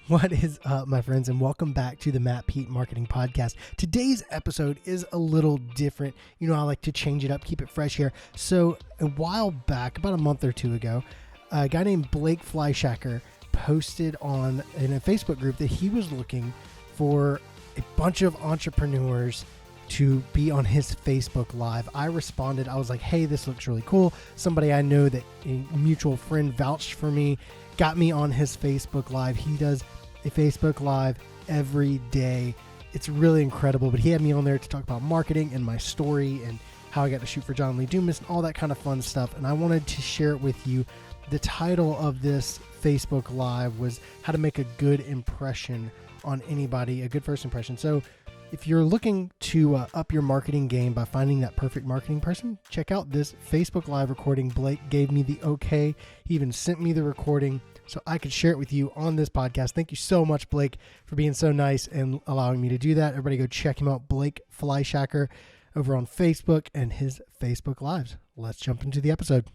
What is up, my friends, and welcome back to the Matt Pete Marketing Podcast. Today's episode is a little different. You know, I like to change it up, keep it fresh here. So a while back, about a month or two ago, a guy named Blake Fleischacker posted in a Facebook group that he was looking for a bunch of entrepreneurs to be on his Facebook Live. I responded. I was like, hey, this looks really cool. Somebody I know that a mutual friend vouched for me, got me on his Facebook Live. He does a Facebook Live every day. It's really incredible, but he had me on there to talk about marketing and my story and how I got to shoot for John Lee Dumas and all that kind of fun stuff. And I wanted to share it with you. The title of this Facebook Live was How to Make a Good Impression on Anybody, a good first impression. So if you're looking to up your marketing game by finding that perfect marketing person, check out this Facebook Live recording. Blake gave me the okay. He even sent me the recording so I could share it with you on this podcast. Thank you so much, Blake, for being so nice and allowing me to do that. Everybody go check him out, Blake Fleischacker, over on Facebook and his Facebook Lives. Let's jump into the episode.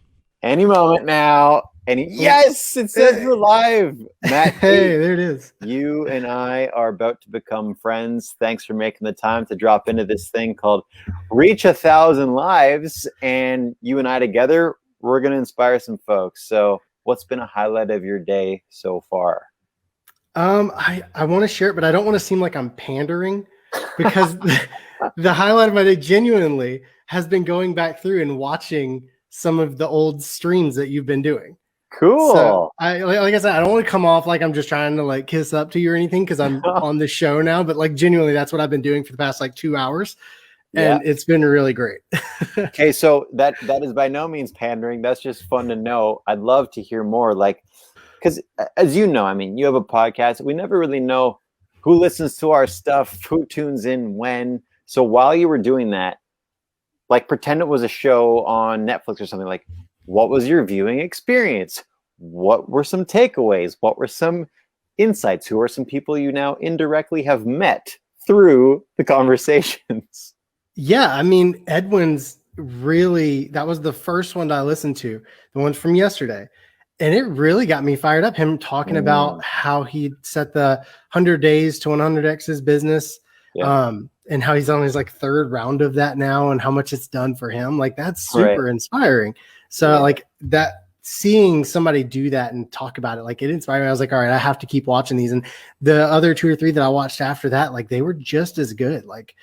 Any moment now. Yes, it says we're live. Matt, hey, there it is. You and I are about to become friends. Thanks for making the time to drop into this thing called Reach 1,000 Lives. And you and I together, we're going to inspire some folks. So what's been a highlight of your day so far? I want to share it, but I don't want to seem like I'm pandering because the highlight of my day genuinely has been going back through and watching some of the old streams that you've been doing. Cool. So like I said, I don't want to come off like I'm just trying to like kiss up to you or anything because I'm on the show now, but like genuinely that's what I've been doing for the past like 2 hours. And it's been really great. Okay, so that is by no means pandering. That's just fun to know. I'd love to hear more. Like, because as you know, I mean, you have a podcast. We never really know who listens to our stuff, who tunes in when. So while you were doing that, like pretend it was a show on Netflix or something, like what was your viewing experience? What were some takeaways? What were some insights? Who are some people you now indirectly have met through the conversations? Yeah, I mean, Edwin's really, that was the first one that I listened to, the one from yesterday. And it really got me fired up. Him talking about how he set the 100 days to 100x his business. Yeah. And how he's on his like third round of that now and how much it's done for him. Like that's super inspiring. So like that, seeing somebody do that and talk about it, like it inspired me. I was like, all right, I have to keep watching these. And the other 2 or 3 that I watched after that, like they were just as good. Like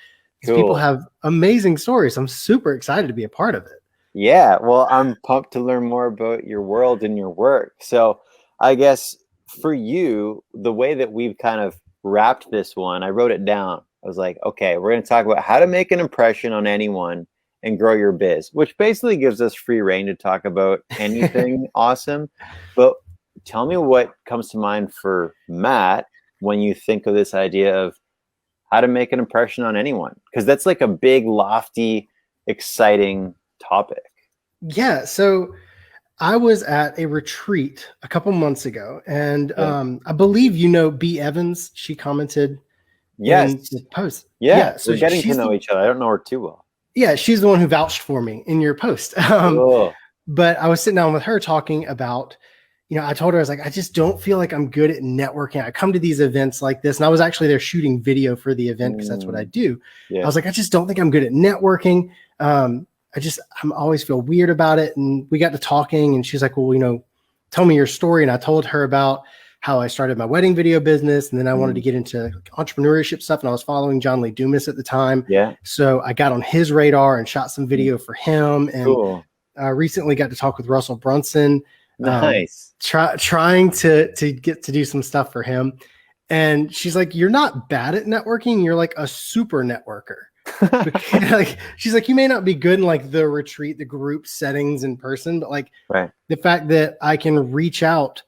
these people have amazing stories. I'm super excited to be a part of it. Yeah. Well, I'm pumped to learn more about your world and your work. So I guess for you, the way that we've kind of wrapped this one, I wrote it down. I was like, okay, we're going to talk about how to make an impression on anyone and grow your biz, which basically gives us free reign to talk about anything awesome. But tell me what comes to mind for Matt when you think of this idea of how to make an impression on anyone, because that's like a big, lofty, exciting topic. Yeah. So I was at a retreat a couple months ago, and I believe B. Evans. She commented. Yes. In the post. So we're getting to know each other. I don't know her too well. Yeah, she's the one who vouched for me in your post. But I was sitting down with her talking about, I told her, I was like, I just don't feel like I'm good at networking. I come to these events like this, and I was actually there shooting video for the event because that's what I do. Yeah. I was like, I just don't think I'm good at networking. I'm always feel weird about it. And we got to talking, and she's like, well, tell me your story. And I told her about how I started my wedding video business. And then I wanted to get into entrepreneurship stuff. And I was following John Lee Dumas at the time. Yeah. So I got on his radar and shot some video for him. And I recently got to talk with Russell Brunson. Nice. Trying to get to do some stuff for him. And she's like, you're not bad at networking. You're like a super networker. She's like, you may not be good in like the retreat, the group settings in person, but like the fact that I can reach out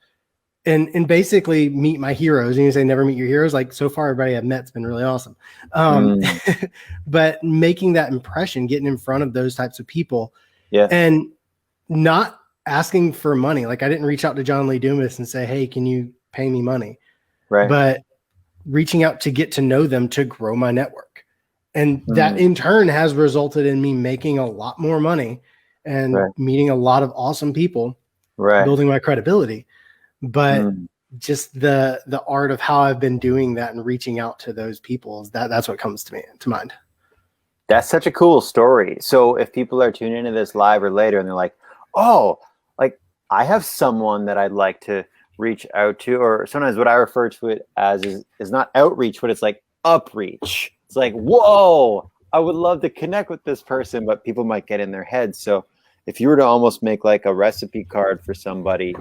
and basically meet my heroes. And you say never meet your heroes. Like so far, everybody I've met's been really awesome. But making that impression, getting in front of those types of people, and not asking for money. Like I didn't reach out to John Lee Dumas and say, hey, can you pay me money? Right. But reaching out to get to know them to grow my network. And that in turn has resulted in me making a lot more money and meeting a lot of awesome people, building my credibility. But just the art of how I've been doing that and reaching out to those people, that's what comes to mind. That's such a cool story. So if people are tuning into this live or later and they're like, oh, like I have someone that I'd like to reach out to, or sometimes what I refer to it as is not outreach, but it's like upreach. It's like, whoa, I would love to connect with this person, but people might get in their heads. So if you were to almost make like a recipe card for somebody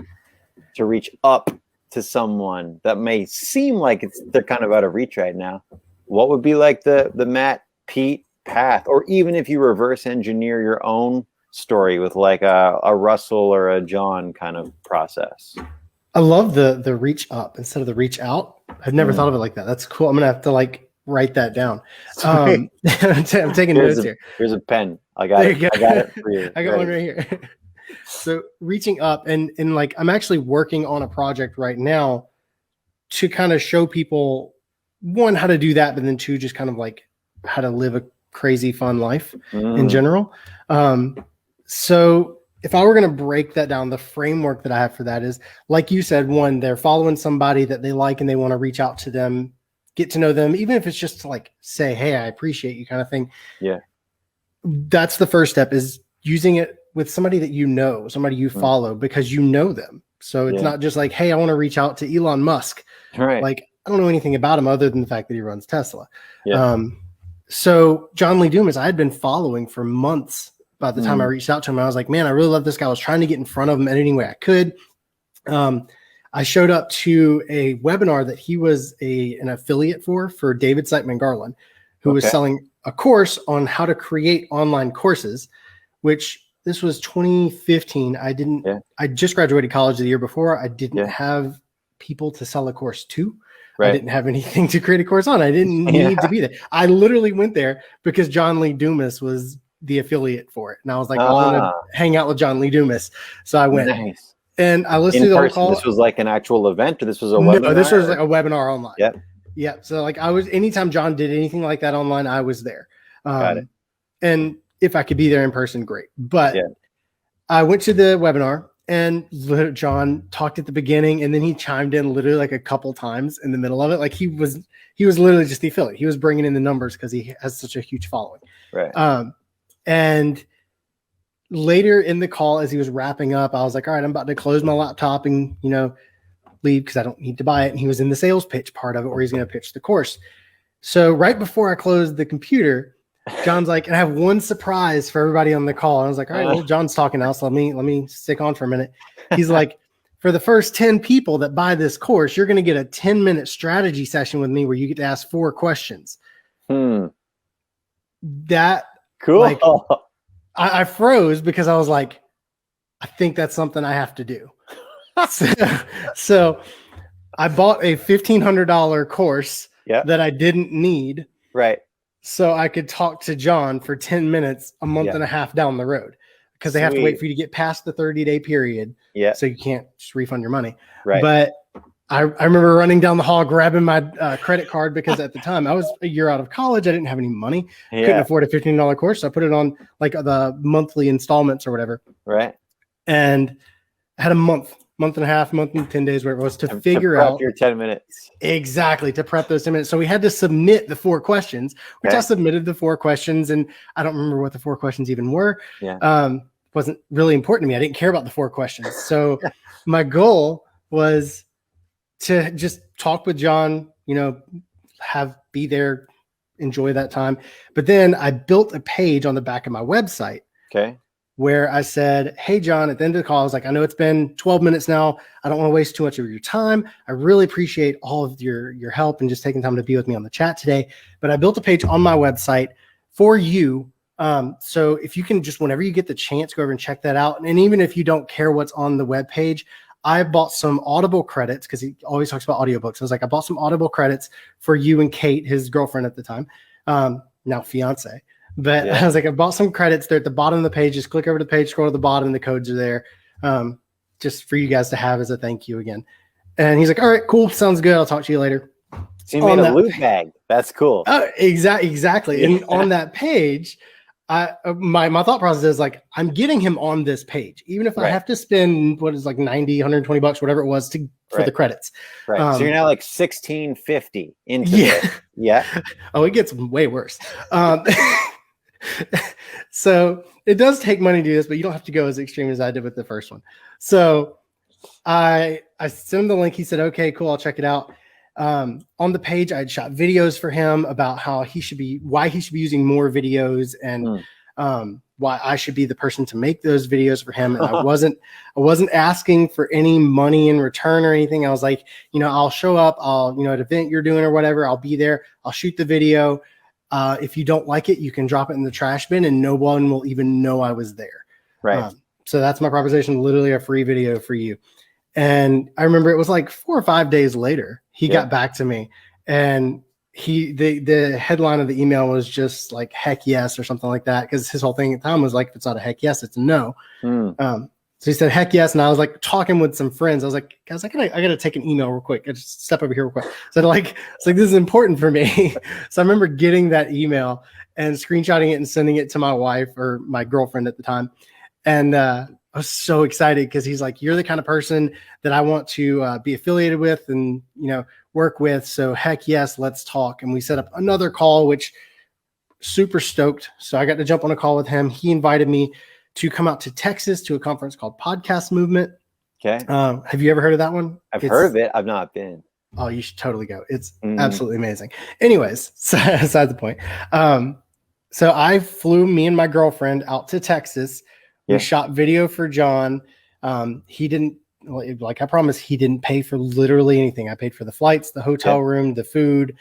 to reach up to someone that may seem like they're kind of out of reach right now, what would be like the Matt Pete path? Or even if you reverse engineer your own story with like a Russell or a John kind of process. I love the reach up instead of the reach out. I've never thought of it like that. That's cool. I'm gonna have to like write that down. I'm taking notes here. Here's a pen. I got it. I got it for you. I got one right here. So reaching up and like I'm actually working on a project right now to kind of show people, one, how to do that, but then two, just kind of like how to live a crazy fun life in general. So if I were going to break that down, the framework that I have for that is, like you said, one, they're following somebody that they like and they want to reach out to them, get to know them, even if it's just to like say, hey, I appreciate you kind of thing. Yeah. That's the first step, is using it with somebody that you know, somebody you follow, because you know them. So it's not just like, hey, I want to reach out to Elon Musk. Right. Like, I don't know anything about him other than the fact that he runs Tesla. Yeah. So John Lee Dumas, I had been following for months by the time I reached out to him. I was like, man, I really love this guy. I was trying to get in front of him in any way I could. I showed up to a webinar that he was an affiliate for David Siteman Garland, who was selling a course on how to create online courses, which this was 2015. I just graduated college the year before. I didn't have people to sell a course to. Right. I didn't have anything to create a course on. I didn't need to be there. I literally went there because John Lee Dumas was the affiliate for it. And I was like, I want to hang out with John Lee Dumas. So I went. Nice. And I listened to the whole call. This was like an actual event, or this was a webinar? No, this was like a webinar online. Yeah. Yeah. So like anytime John did anything like that online, I was there. Got it. And if I could be there in person, great. But I went to the webinar and John talked at the beginning, and then he chimed in literally like a couple times in the middle of it. Like he was literally just the affiliate. He was bringing in the numbers because he has such a huge following. Right. And later in the call, as he was wrapping up, I was like, all right, I'm about to close my laptop and, leave because I don't need to buy it. And he was in the sales pitch part of it where he's going to pitch the course. So right before I closed the computer, John's like, and I have one surprise for everybody on the call. And I was like, all right, well, John's talking now, so let me stick on for a minute. He's like, for the first 10 people that buy this course, you're going to get a 10-minute strategy session with me where you get to ask 4 questions. That cool. Like, I froze because I was like, I think that's something I have to do. So I bought a $1,500 course that I didn't need. Right. So I could talk to John for 10 minutes a month and a half down the road, because they have to wait for you to get past the 30-day period. Yeah. So you can't just refund your money. Right. But I remember running down the hall, grabbing my credit card, because at the time I was a year out of college. I didn't have any money. Couldn't afford a $15 course. So I put it on like the monthly installments or whatever. Right. And I had a month and a half, month and 10 days where it was to figure out your 10 minutes. Exactly. To prep those 10 minutes. So we had to submit the 4 questions, which I submitted the 4 questions, and I don't remember what the 4 questions even were. Yeah. Wasn't really important to me. I didn't care about the 4 questions. So my goal was to just talk with John, be there, enjoy that time. But then I built a page on the back of my website. Okay. Where I said, hey, John, at the end of the call, I was like, I know it's been 12 minutes now. I don't want to waste too much of your time. I really appreciate all of your help and just taking time to be with me on the chat today. But I built a page on my website for you. So if you can just, whenever you get the chance, go over and check that out. And even if you don't care what's on the webpage, I bought some Audible credits, because he always talks about audiobooks. I was like, I bought some Audible credits for you and Kate, his girlfriend at the time, now fiance. But I was like, I bought some credits. They're at the bottom of the page. Just click over to the page, scroll to the bottom, the codes are there, just for you guys to have as a thank you again. And he's like, all right, cool. Sounds good. I'll talk to you later. So you made a loot bag. That's cool. Exactly. And on that page, my thought process is like, I'm getting him on this page, even if I have to spend what is like $90, $120, whatever it was, to for the credits. Right. So you're now like 1650 into Yeah. this. Yeah. Oh, it gets way worse. So it does take money to do this, but you don't have to go as extreme as I did with the first one. So I sent him the link. He said, okay, cool. I'll check it out. On the page, I had shot videos for him about why he should be using more videos, and why I should be the person to make those videos for him. And I wasn't asking for any money in return or anything. I was like, I'll show up, at an event you're doing or whatever, I'll be there. I'll shoot the video. If you don't like it, you can drop it in the trash bin and no one will even know I was there. Right. So that's my proposition, literally a free video for you. And I remember it was like 4 or 5 days later, he got back to me, and the headline of the email was just like, heck yes, or something like that. Cause his whole thing at the time was like, if it's not a heck yes, it's a no. So he said, heck yes. And I was like talking with some friends. I was like, guys, I gotta take an email real quick. I just step over here real quick. So it's like, this is important for me. So I remember getting that email and screenshotting it and sending it to my wife, or my girlfriend at the time. And I was so excited because he's like, you're the kind of person that I want to be affiliated with and, work with. So heck yes, let's talk. And we set up another call, which super stoked. So I got to jump on a call with him. He invited me to come out to Texas to a conference called Podcast Movement. Okay. Have you ever heard of that one? I've heard of it. I've not been. Oh, you should totally go. It's absolutely amazing. Anyways, aside the point. So I flew me and my girlfriend out to Texas. We shot video for John. He didn't, like I promised, he didn't pay for literally anything. I paid for the flights, the hotel room, the food,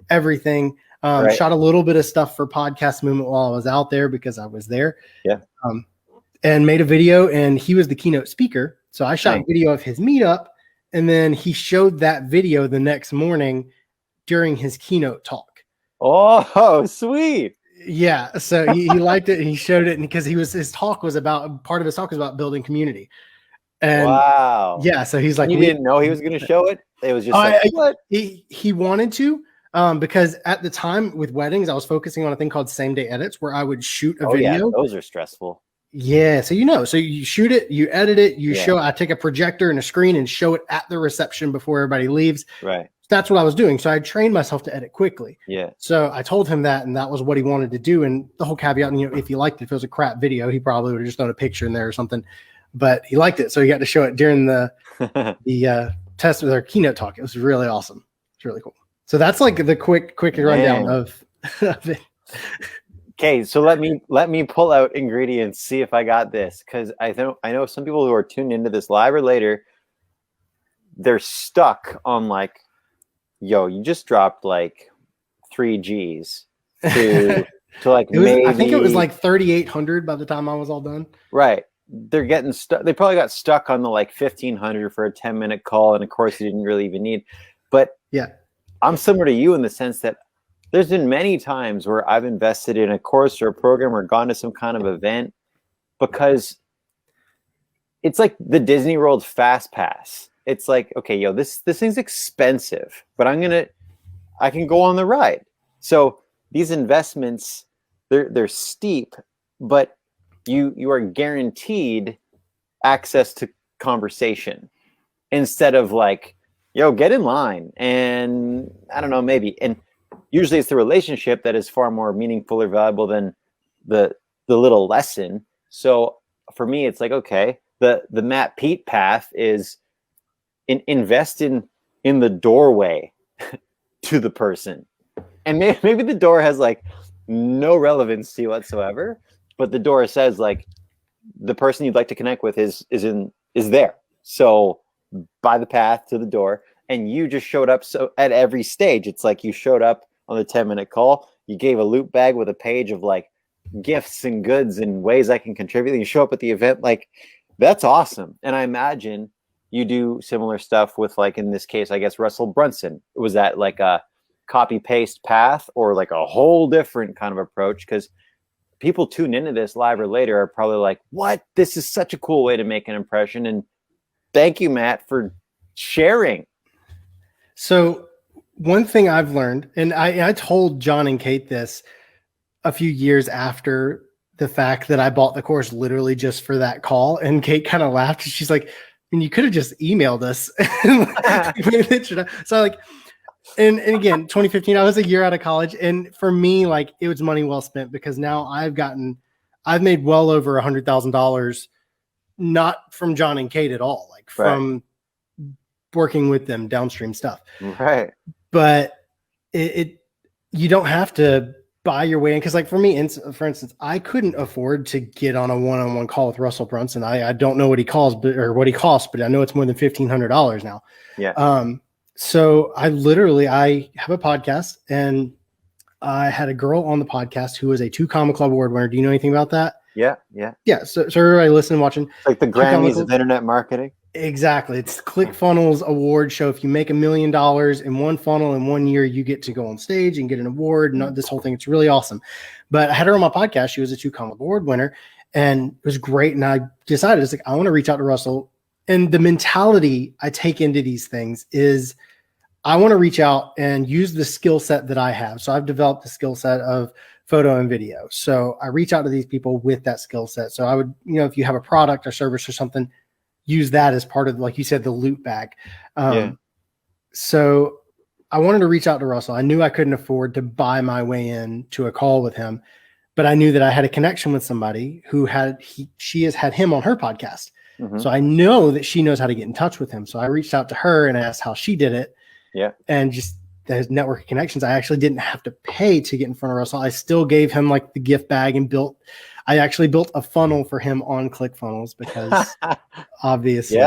everything. Shot a little bit of stuff for Podcast Movement while I was out there because I was there. Yeah. And made a video, and he was the keynote speaker. So I shot a video of his meetup, and then he showed that video the next morning during his keynote talk. Oh, sweet. Yeah. So he liked it, and he showed it, and because part of his talk was about building community. And wow. Yeah. So he's like, you didn't know he was going to show it. It was just what? He wanted to, because at the time with weddings, I was focusing on a thing called same day edits, where I would shoot a video. Yeah, those are stressful. Yeah. So, so you shoot it, you edit it, I take a projector and a screen and show it at the reception before everybody leaves. Right. That's what I was doing. So I trained myself to edit quickly. Yeah. So I told him that, and that was what he wanted to do. And the whole caveat, if he liked it, if it was a crap video, he probably would have just thrown a picture in there or something, but he liked it. So he got to show it during the test with our keynote talk. It was really awesome. It's really cool. So that's like the quick rundown of it. Okay, so let me pull out ingredients, see if I got this, because I know some people who are tuned into this live or later, they're stuck on like, yo, you just dropped like 3 G's to like maybe. I think it was like 3,800 by the time I was all done. Right, they're getting stuck. They probably got stuck on the like 1,500 for a 10-minute call, and of course you didn't really even need. But yeah, I'm similar to you in the sense that there's been many times where I've invested in a course or a program or gone to some kind of event because it's like the Disney World Fast Pass. It's like, okay, yo, this thing's expensive, but I can go on the ride. So these investments, they're steep, but you are guaranteed access to conversation instead of like, yo, get in line and I don't know, maybe. And usually it's the relationship that is far more meaningful or valuable than the little lesson. So for me, it's like, okay, the Matt Pete path is invest in the doorway to the person. And maybe the door has like no relevance to you whatsoever, but the door says like the person you'd like to connect with is there. So by the path to the door, and you just showed up. So at every stage, it's like you showed up on the 10-minute call, you gave a loot bag with a page of like gifts and goods and ways I can contribute. And you show up at the event, like that's awesome. And I imagine you do similar stuff with, like, in this case, I guess Russell Brunson. Was that like a copy paste path or like a whole different kind of approach? Because people tune into this live or later are probably like, what? This is such a cool way to make an impression. And thank you, Matt, for sharing. So one thing I've learned, and I told John and Kate this a few years after the fact that I bought the course literally just for that call. And Kate kind of laughed. She's like, and you could have just emailed us. So like, and again, 2015, I was a year out of college. And for me, like it was money well spent because now I've made well over $100,000, not from John and Kate at all, like from working with them downstream stuff. Right. But you don't have to buy your way in. Cause like for me, for instance, I couldn't afford to get on a one-on-one call with Russell Brunson. I don't know what he costs, what he costs, but I know it's more than $1,500 now. Yeah. So I have a podcast, and I had a girl on the podcast who was a 2 Comma Club award winner. Do you know anything about that? Yeah. So everybody listening, watching, like the Grammys of internet marketing. Exactly. It's ClickFunnels award show. If you make $1 million in one funnel in 1 year, you get to go on stage and get an award and this whole thing. It's really awesome. But I had her on my podcast. She was a 2 Comma award winner, and it was great. And I decided, it's like, I want to reach out to Russell. And the mentality I take into these things is I want to reach out and use the skill set that I have. So I've developed the skill set of photo and video. So I reach out to these people with that skill set. So I would, if you have a product or service or something, use that as part of, like you said, the loop bag. So I wanted to reach out to Russell. I knew I couldn't afford to buy my way in to a call with him, but I knew that I had a connection with somebody who she has had him on her podcast. Mm-hmm. So I know that she knows how to get in touch with him. So I reached out to her and asked how she did it. Yeah. And just those network connections, I actually didn't have to pay to get in front of Russell. I still gave him like the gift bag and I actually built a funnel for him on ClickFunnels because obviously,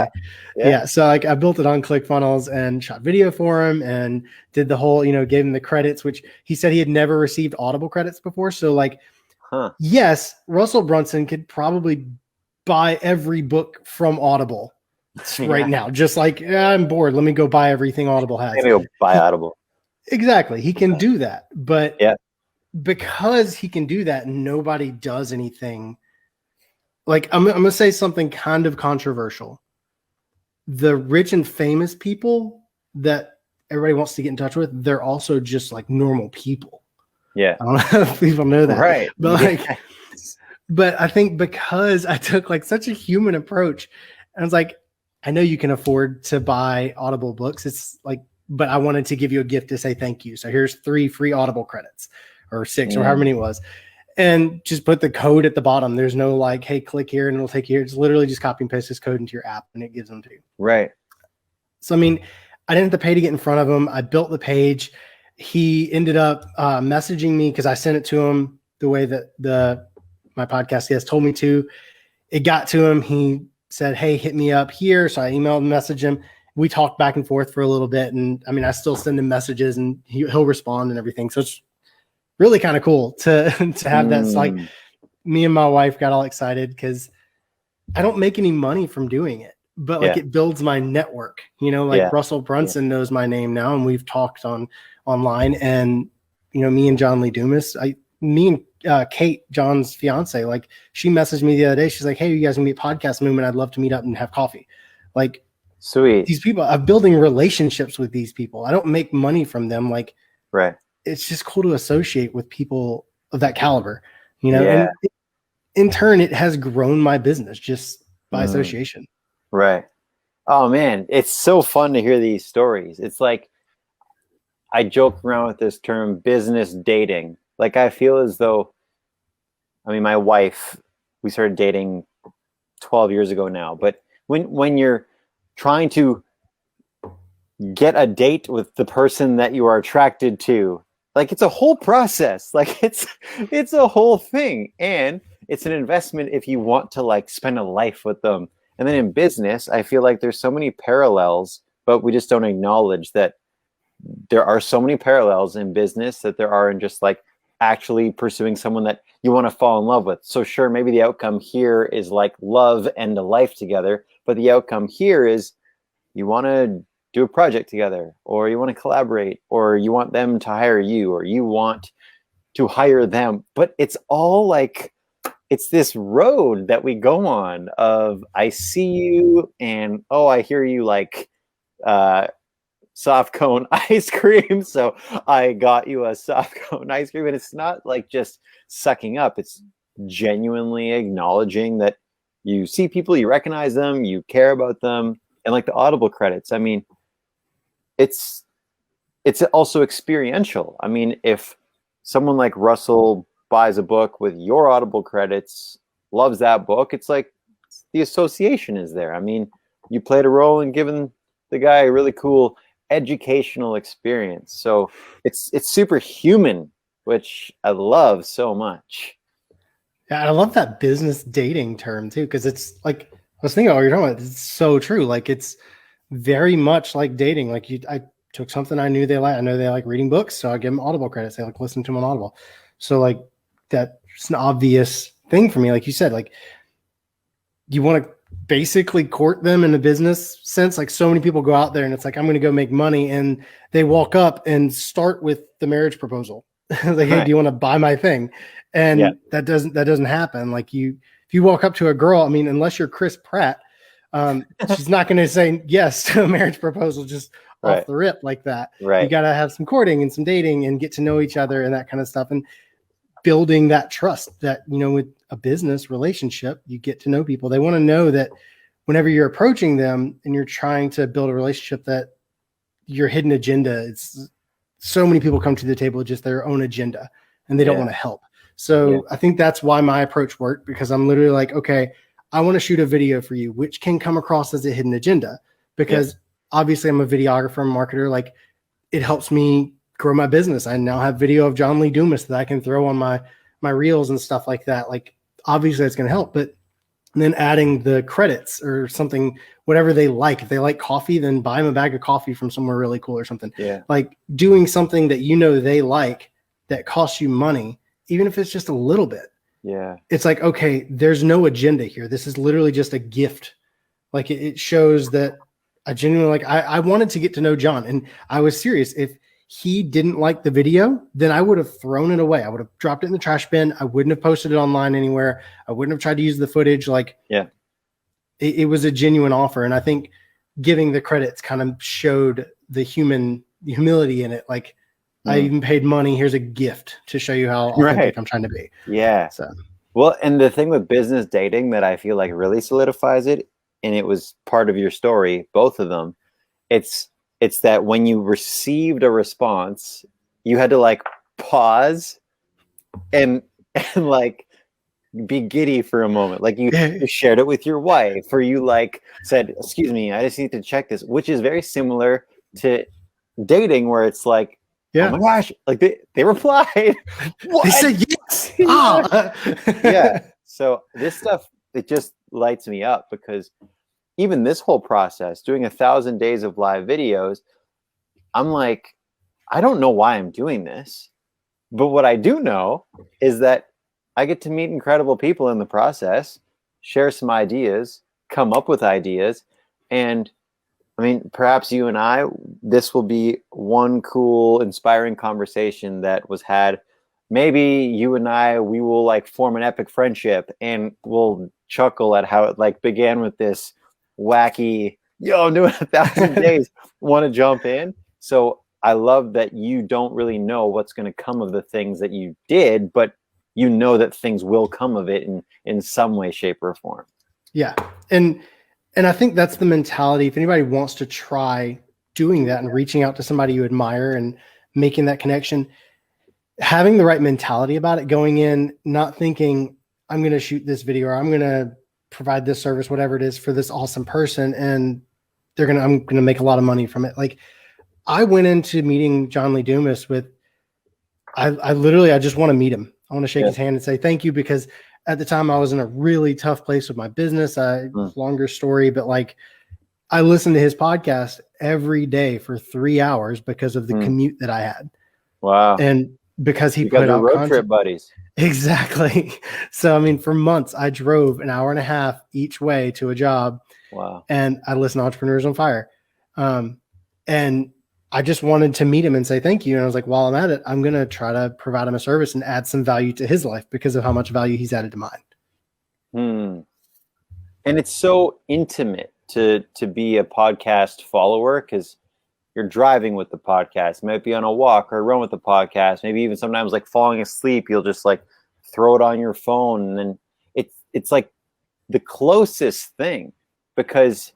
yeah. So like I built it on ClickFunnels and shot video for him and did the whole, gave him the credits, which he said he had never received Audible credits before. So like, yes, Russell Brunson could probably buy every book from Audible right now. Just like, I'm bored. Let me go buy everything Audible has. Maybe go buy Audible. Exactly. He can do that. But because he can do that, nobody does anything. Like I'm going to say something kind of controversial. The rich and famous people that everybody wants to get in touch with, they're also just like normal people. Yeah. I don't know if people know that. Right. But but I think because I took like such a human approach, I was like, I know you can afford to buy Audible books. It's like, but I wanted to give you a gift to say thank you. So here's 3 free Audible credits or 6 or however many it was. And just put the code at the bottom. There's no like, hey, click here and it'll take you here. It's literally just copy and paste this code into your app and it gives them to you. Right. So, I mean, I didn't have to pay to get in front of him. I built the page. He ended up messaging me because I sent it to him the way that my podcast guest told me to. It got to him. He said, hey, hit me up here. So I emailed and messaged him. We talked back and forth for a little bit. And I mean, I still send him messages and he'll respond and everything. So it's really kind of cool to have that. It's like me and my wife got all excited because I don't make any money from doing it, but like it builds my network, Russell Brunson knows my name now. And we've talked online and, me and John Lee Dumas, me and Kate, John's fiance, like she messaged me the other day. She's like, hey, you guys gonna be a podcast movement. I'd love to meet up and have coffee. Like, sweet. These people, I'm building relationships with these people. I don't make money from them. Like, right. It's just cool to associate with people of that caliber, and in turn, it has grown my business just by association. Right. Oh man, it's so fun to hear these stories. It's like, I joke around with this term business dating. Like I feel as though, my wife, we started dating 12 years ago now, but when you're trying to get a date with the person that you are attracted to, like it's a whole process. Like it's a whole thing. And it's an investment if you want to like spend a life with them. And then in business, I feel like there's so many parallels, but we just don't acknowledge that there are so many parallels in business that there are in just like actually pursuing someone that you want to fall in love with. So sure, maybe the outcome here is like love and a life together, but the outcome here is you want to do a project together, or you want to collaborate, or you want them to hire you, or you want to hire them. But it's all like, it's this road that we go on of I see you and, oh, I hear you like soft cone ice cream. So I got you a soft cone ice cream. And it's not like just sucking up. It's genuinely acknowledging that you see people, you recognize them, you care about them. And like the Audible credits, I mean, it's also experiential. I mean, if someone like Russell buys a book with your Audible credits, loves that book, it's like the association is there. I mean, you played a role in giving the guy a really cool educational experience. So it's super human, which I love so much. Yeah, I love that business dating term too, because it's like I was thinking, oh, you're talking about. It's so true. Like it's very much like dating. Like I took something I knew they like. I know they like reading books, so I give them Audible credits. They like listen to them on Audible. So like that's an obvious thing for me. Like you said, like you want to basically court them in a business sense. Like so many people go out there and it's like, I'm going to go make money. And they walk up and start with the marriage proposal. Like, hey, do you want to buy my thing? And that doesn't happen. Like if you walk up to a girl, I mean, unless you're Chris Pratt, she's not going to say yes to a marriage proposal just off the rip like that. Right. You got to have some courting and some dating and get to know each other and that kind of stuff. And building that trust that, you know, with a business relationship, you get to know people. They want to know that whenever you're approaching them and you're trying to build a relationship, that your hidden agenda, it's so many people come to the table with just their own agenda and they don't want to help. So I think that's why my approach worked, because I'm literally like, okay, I want to shoot a video for you, which can come across as a hidden agenda, because obviously I'm a videographer and marketer. Like it helps me grow my business. I now have video of John Lee Dumas that I can throw on my reels and stuff like that. Like obviously it's going to help, but then adding the credits or something, whatever they like. If they like coffee, then buy them a bag of coffee from somewhere really cool or something. Yeah. Like doing something that you know they like that costs you money, even if it's just a little bit. Yeah. It's like, okay, there's no agenda here. This is literally just a gift. Like it shows that I genuinely like, I wanted to get to know John, and I was serious. If he didn't like the video, then I would have thrown it away. I would have dropped it in the trash bin. I wouldn't have posted it online anywhere. I wouldn't have tried to use the footage. Like, it was a genuine offer. And I think giving the credits kind of showed the humility in it. Like, I even paid money. Here's a gift to show you how authentic I'm trying to be. Yeah. So, well, and the thing with business dating that I feel like really solidifies it, and it was part of your story, both of them, it's that when you received a response, you had to like pause and like be giddy for a moment. Like you shared it with your wife, or you like said, excuse me, I just need to check this, which is very similar to dating, where it's like, oh my gosh, like they replied. They said yes. Yeah. So this stuff, it just lights me up, because even this whole process, doing 1,000 days of live videos, I'm like, I don't know why I'm doing this, but what I do know is that I get to meet incredible people in the process, share some ideas, come up with ideas. And I mean, perhaps you and I, this will be one cool, inspiring conversation that was had. Maybe you and I, we will like form an epic friendship, and we'll chuckle at how it like began with this wacky, yo, I'm doing 1,000 days, want to jump in. So I love that you don't really know what's going to come of the things that you did, but you know that things will come of it in some way, shape, or form. Yeah. And I think that's the mentality. If anybody wants to try doing that and reaching out to somebody you admire and making that connection, having the right mentality about it, going in, not thinking I'm going to shoot this video or I'm going to provide this service, whatever it is, for this awesome person, and I'm going to make a lot of money from it. Like I went into meeting John Lee Dumas with, I just want to meet him. I want to shake his hand and say thank you, because at the time I was in a really tough place with my business. Longer story, but like I listened to his podcast every day for 3 hours because of the commute that I had. Wow. And because he put out road content. Trip buddies. Exactly. So, I mean, for months I drove an hour and a half each way to a job. Wow. And I listened to Entrepreneurs on Fire. And I just wanted to meet him and say thank you. And I was like, while I'm at it, I'm going to try to provide him a service and add some value to his life because of how much value he's added to mine. And it's so intimate to be a podcast follower, because you're driving with the podcast, you might be on a walk or a run with the podcast, maybe even sometimes like falling asleep, you'll just like throw it on your phone. And then it's like the closest thing, because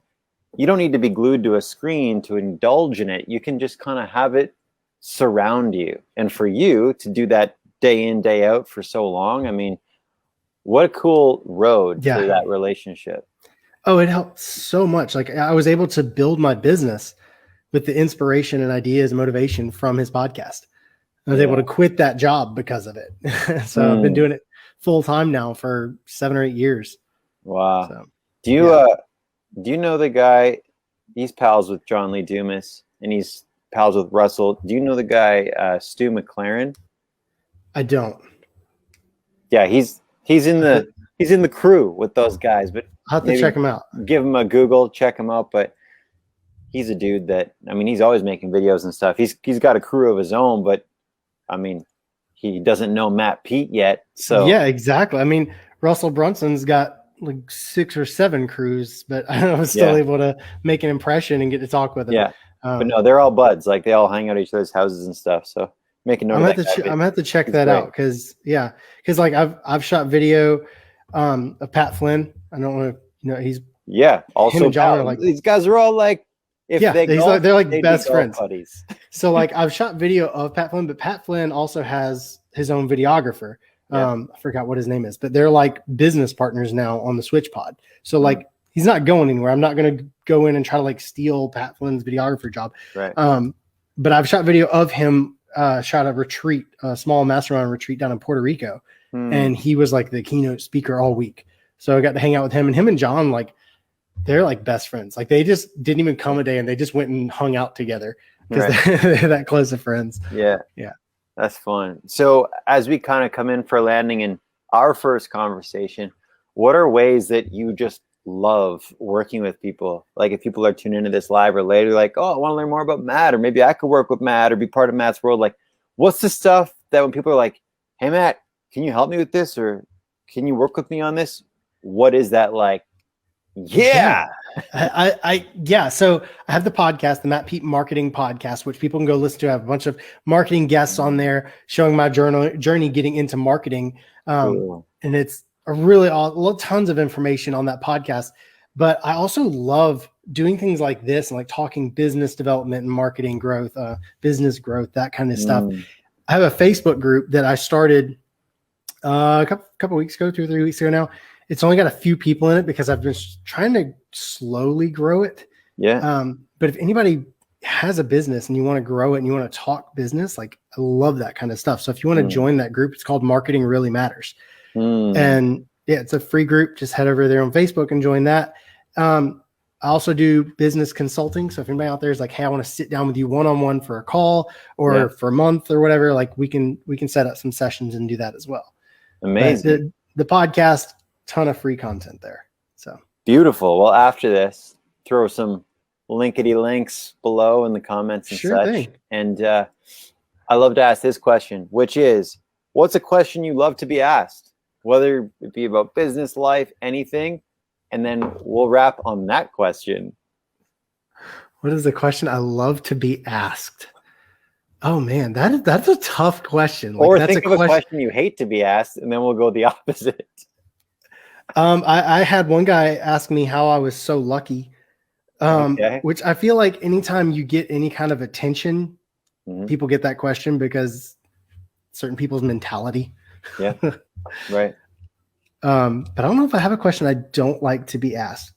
you don't need to be glued to a screen to indulge in it. You can just kind of have it surround you. And for you to do that day in, day out for so long, I mean, what a cool road for that relationship. Oh, it helped so much. Like, I was able to build my business with the inspiration and ideas and motivation from his podcast. I was able to quit that job because of it. So I've been doing it full time now for 7 or 8 years. Wow. So, do you know the guy? He's pals with John Lee Dumas, and he's pals with Russell. Do you know the guy, Stu McLaren? I don't. Yeah, he's in the crew with those guys, but I'll have to check him out. Give him a Google, check him out. But he's a dude that, I mean, he's always making videos and stuff. He's got a crew of his own, but I mean, he doesn't know Matt Pete yet. So yeah, exactly. I mean, Russell Brunson's got like 6 or 7 crews, but I was still able to make an impression and get to talk with him. Yeah, but no, they're all buds. Like, they all hang out at each other's houses and stuff. So make a note. I'm gonna have to check that out because like I've shot video of Pat Flynn. I don't know if you know he's also John, like these guys are all like they're like best friends. Buddies. So like I've shot video of Pat Flynn, but Pat Flynn also has his own videographer. I forgot what his name is, but they're like business partners now on the Switch Pod. So like he's not going anywhere. I'm not going to go in and try to like steal Pat Flynn's videographer job. Right. But I've shot video of him, shot a retreat, a small mastermind retreat down in Puerto Rico. And he was like the keynote speaker all week. So I got to hang out with him, and him and John, like they're like best friends. Like they just didn't even come a day, and they just went and hung out together because they're that close of friends. Yeah. That's fun. So as we kind of come in for landing in our first conversation, what are ways that you just love working with people? Like if people are tuning into this live or later, like, oh, I want to learn more about Matt, or maybe I could work with Matt or be part of Matt's world. Like, what's the stuff that when people are like, hey, Matt, can you help me with this? Or can you work with me on this? What is that like? Yeah. So I have the podcast, the Matt Pete Marketing Podcast, which people can go listen to. I have a bunch of marketing guests on there showing my journey getting into marketing. And it's a really tons of information on that podcast. But I also love doing things like this and like talking business development and marketing growth, business growth, that kind of stuff. I have a Facebook group that I started a couple weeks ago, 2 or 3 weeks ago now. It's only got a few people in it because I've been trying to slowly grow it. Yeah. But if anybody has a business and you want to grow it and you want to talk business, like I love that kind of stuff. So if you want to join that group, it's called Marketing Really Matters. And it's a free group. Just head over there on Facebook and join that. I also do business consulting. So if anybody out there is like, hey, I want to sit down with you one-on-one for a call or for a month or whatever, like we can set up some sessions and do that as well. Amazing. The podcast, ton of free content there. So beautiful. Well, after this, throw some linkity links below in the comments and such. Thing. And I love to ask this question, which is, what's a question you love to be asked? Whether it be about business, life, anything. And then we'll wrap on that question. What is the question I love to be asked? Oh man, that's a tough question. Like, or that's think of a question you hate to be asked, and then we'll go the opposite. I had one guy ask me how I was so lucky, which I feel like anytime you get any kind of attention, people get that question because certain people's mentality. Yeah, right. But I don't know if I have a question I don't like to be asked.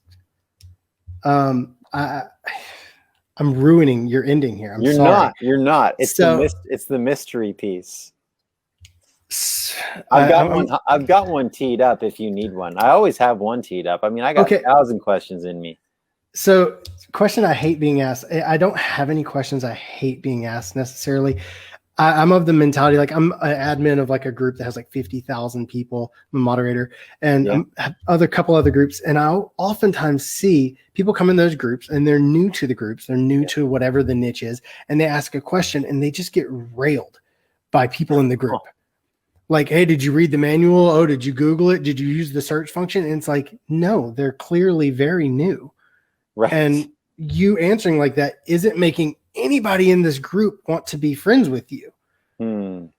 I'm ruining your ending here. You're sorry. You're not. It's the mystery piece. I've got one teed up if you need one. I always have one teed up. I mean, I got 1,000 questions in me. So, question I hate being asked. I don't have any questions I hate being asked necessarily. I'm of the mentality, like I'm an admin of like a group that has like 50,000 people. I'm a moderator and have couple other groups. And I'll oftentimes see people come in those groups and they're new to the groups. They're new to whatever the niche is. And they ask a question and they just get railed by people in the group. Like, hey, did you read the manual? Oh, did you Google it? Did you use the search function? And it's like, no, they're clearly very new. Right. And you answering like that isn't making anybody in this group want to be friends with you.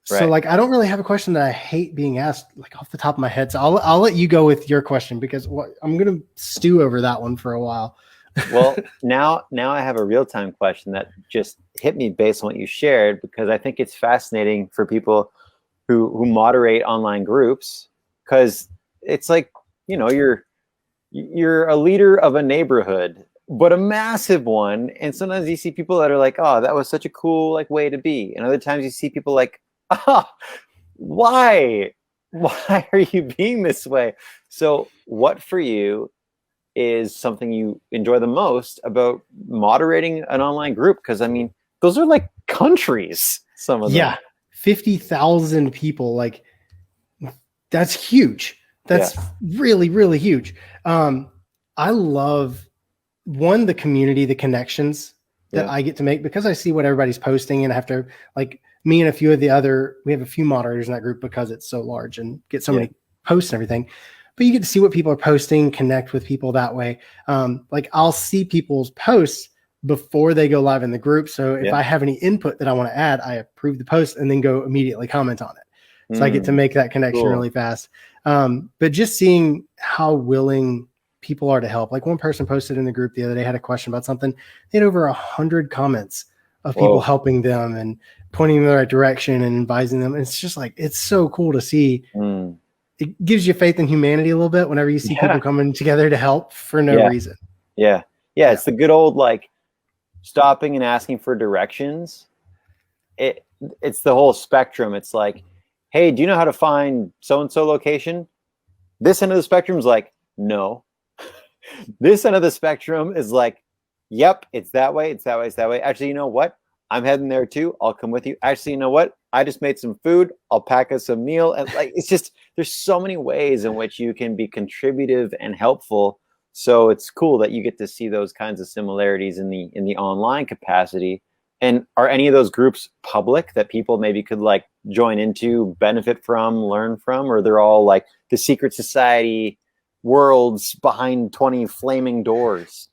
So like, I don't really have a question that I hate being asked like off the top of my head. So I'll let you go with your question because I'm going to stew over that one for a while. Well, now I have a real-time question that just hit me based on what you shared, because I think it's fascinating for people who moderate online groups, because it's like, you're a leader of a neighborhood, but a massive one. And sometimes you see people that are like, oh, that was such a cool like way to be. And other times you see people like, oh, why are you being this way? So what for you is something you enjoy the most about moderating an online group? Because I mean, those are like countries, some of them. Yeah. 50,000 people. Like, that's huge. That's really, really huge. I love the community, the connections that I get to make, because I see what everybody's posting, and I have to, like, me and we have a few moderators in that group because it's so large and get so many posts and everything. But you get to see what people are posting, connect with people that way. Like, I'll see people's posts before they go live in the group. So if I have any input that I want to add, I approve the post and then go immediately comment on it. So I get to make that connection really fast. But just seeing how willing people are to help. Like, one person posted in the group the other day, had a question about something. They had over 100 comments of people helping them and pointing in the right direction and advising them. And it's just like, it's so cool to see. It gives you faith in humanity a little bit whenever you see people coming together to help for no reason. Yeah. It's the good old, like, stopping and asking for directions. It's the whole spectrum. It's like, hey, do you know how to find so-and-so location? This end of the spectrum is like, no. This end of the spectrum is like, yep, it's that way, it's that way, it's that way. Actually, you know what? I'm heading there too. I'll come with you. Actually, you know what? I just made some food. I'll pack us a meal. And like, it's just, there's so many ways in which you can be contributive and helpful. So it's cool that you get to see those kinds of similarities in the online capacity. And are any of those groups public that people maybe could like join into, benefit from, learn from, or they're all like the secret society worlds behind 20 flaming doors?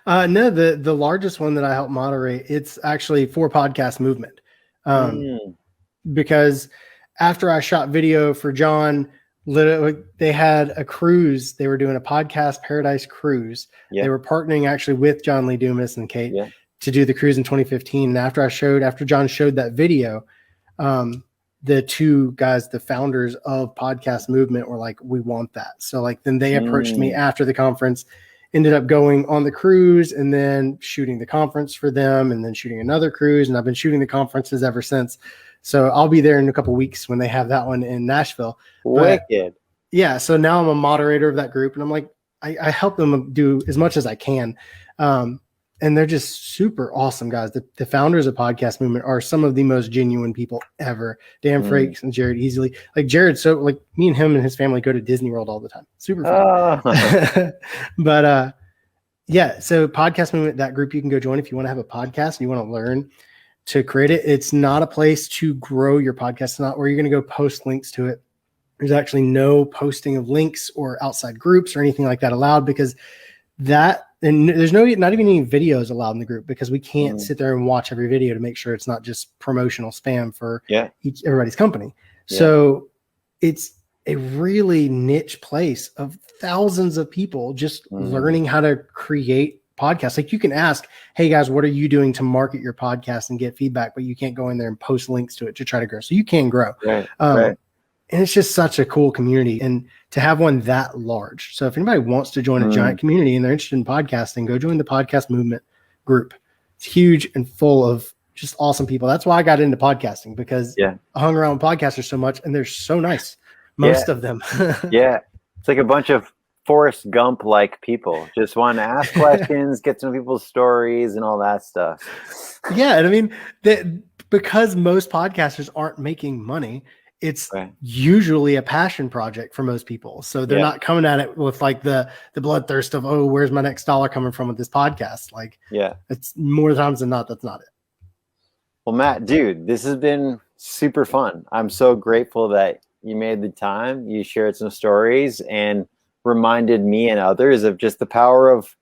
No, the largest one that I help moderate, it's actually for Podcast Movement. Because after I shot video for John, literally, they had a cruise. They were doing a Podcast Paradise cruise. They were partnering actually with John Lee Dumas and Kate to do the cruise in 2015. And after John showed that video, the two guys, the founders of Podcast Movement, were like, we want that. So like, then they approached me after the conference, ended up going on the cruise and then shooting the conference for them and then shooting another cruise. And I've been shooting the conferences ever since. So I'll be there in a couple of weeks when they have that one in Nashville. Wicked. Yeah. So now I'm a moderator of that group, and I'm like, I help them do as much as I can. And they're just super awesome guys. The founders of Podcast Movement are some of the most genuine people ever. Dan Frakes and Jared Easley. Like Jared, so like me and him and his family go to Disney World all the time. Super fun. But yeah, so Podcast Movement, that group you can go join if you want to have a podcast and you want to learn to create it. It's not a place to grow your podcast. It's not where you're going to go post links to it. There's actually no posting of links or outside groups or anything like that allowed, because and there's not even any videos allowed in the group, because we can't sit there and watch every video to make sure it's not just promotional spam for everybody's company. So it's a really niche place of thousands of people just learning how to create podcasts. Like, you can ask, hey guys, what are you doing to market your podcast and get feedback, but you can't go in there and post links to it to try to grow. So you can grow. And it's just such a cool community, and to have one that large. So if anybody wants to join a giant community and they're interested in podcasting, go join the Podcast Movement group. It's huge and full of just awesome people. That's why I got into podcasting, because I hung around with podcasters so much, and they're so nice. Most of them. It's like a bunch of Forrest Gump like people, just want to ask questions, get to know people's stories and all that stuff. And I mean, because most podcasters aren't making money, it's usually a passion project for most people. So they're not coming at it with like the bloodthirst of, oh, where's my next dollar coming from with this podcast? Like, it's more times than not, that's not it. Well, Matt, dude, this has been super fun. I'm so grateful that you made the time. You shared some stories and reminded me and others of just the power of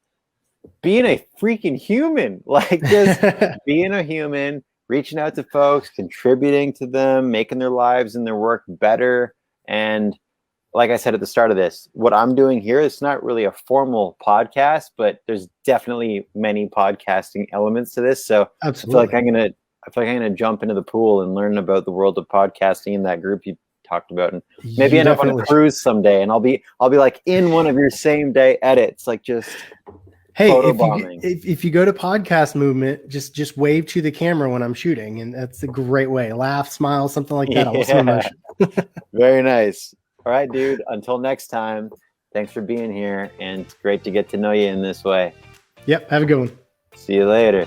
being a freaking human, like just being a human reaching out to folks, contributing to them, making their lives and their work better. And like I said at the start of this, what I'm doing here is not really a formal podcast, but there's definitely many podcasting elements to this. So Absolutely. I feel like I'm gonna jump into the pool and learn about the world of podcasting in that group you talked about, and maybe end up on a cruise someday, and I'll be like in one of your same day edits, like just if you go to Podcast Movement, just wave to the camera when I'm shooting, and that's a great way. Laugh, smile, something like that. I want some emotion. Very nice. All right, dude. Until next time, thanks for being here, and it's great to get to know you in this way. Yep. Have a good one. See you later.